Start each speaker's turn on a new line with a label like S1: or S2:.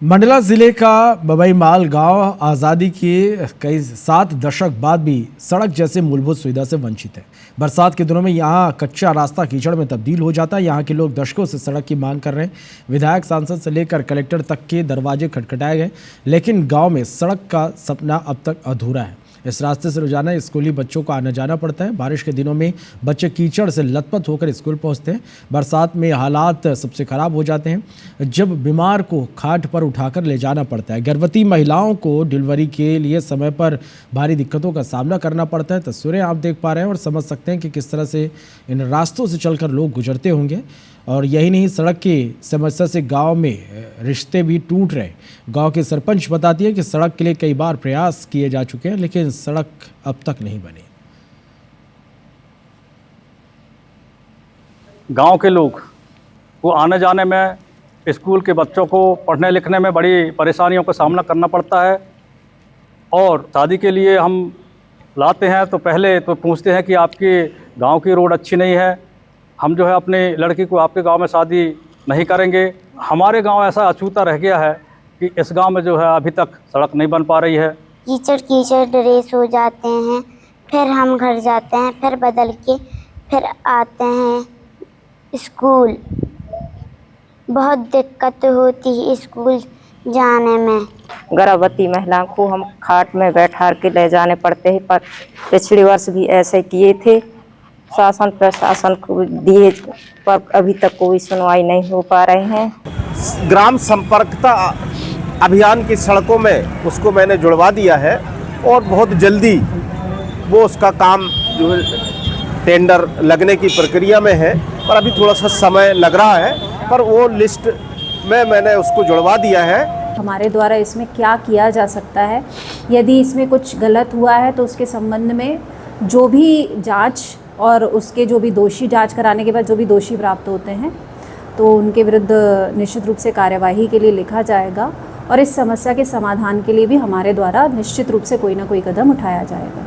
S1: मंडला जिले का बबईमाल गांव आज़ादी के कई 7 दशक बाद भी सड़क जैसे मूलभूत सुविधा से वंचित है। बरसात के दिनों में यहां कच्चा रास्ता कीचड़ में तब्दील हो जाता है। यहां के लोग दशकों से सड़क की मांग कर रहे हैं। विधायक, सांसद से लेकर कलेक्टर तक के दरवाजे खटखटाए गए, लेकिन गाँव में सड़क का सपना अब तक अधूरा है। इस रास्ते से रोजाना स्कूली बच्चों को आना जाना पड़ता है। बारिश के दिनों में बच्चे कीचड़ से लथपथ होकर स्कूल पहुंचते हैं। बरसात में हालात सबसे खराब हो जाते हैं जब बीमार को खाट पर उठाकर ले जाना पड़ता है। गर्भवती महिलाओं को डिलीवरी के लिए समय पर भारी दिक्कतों का सामना करना पड़ता है। तस्वीरें आप देख पा रहे हैं और समझ सकते हैं कि किस तरह से इन रास्तों से चलकर लोग गुजरते होंगे। और यही नहीं, सड़क की समस्या से गांव में रिश्ते भी टूट रहे। गांव के सरपंच बताती है कि सड़क के लिए कई बार प्रयास किए जा चुके हैं, लेकिन सड़क अब तक नहीं बनी।
S2: गांव के लोग को आने जाने में, स्कूल के बच्चों को पढ़ने लिखने में बड़ी परेशानियों का सामना करना पड़ता है। और शादी के लिए हम लाते हैं तो पहले तो पूछते हैं कि आपके गांव की रोड अच्छी नहीं है, हम जो है अपनी लड़की को आपके गांव में शादी नहीं करेंगे। हमारे गांव ऐसा अछूता रह गया है कि इस गांव में जो है अभी तक सड़क नहीं बन पा रही है।
S3: कीचड़ कीचड़ ड्रेस हो जाते हैं, फिर हम घर जाते हैं, फिर बदल के फिर आते हैं स्कूल। बहुत दिक्कत होती है स्कूल जाने में।
S4: गर्भवती महिलाओं को हम खाट में बैठा के ले जाने पड़ते हैं, पर पिछले वर्ष भी ऐसे किए थे। शासन प्रशासन को दिए, पर अभी तक कोई सुनवाई नहीं हो पा रहे हैं।
S5: ग्राम संपर्कता अभियान की सड़कों में उसको मैंने जुड़वा दिया है और बहुत जल्दी वो उसका काम जो है टेंडर लगने की प्रक्रिया में है, पर अभी थोड़ा सा समय लग रहा है, पर वो लिस्ट में मैंने उसको जुड़वा दिया है।
S6: हमारे द्वारा इसमें क्या किया जा सकता है, यदि इसमें कुछ गलत हुआ है तो उसके संबंध में जो भी जांच और उसके जो भी दोषी, जांच कराने के बाद जो भी दोषी प्राप्त होते हैं तो उनके विरुद्ध निश्चित रूप से कार्यवाही के लिए लिखा जाएगा। और इस समस्या के समाधान के लिए भी हमारे द्वारा निश्चित रूप से कोई ना कोई कदम उठाया जाएगा।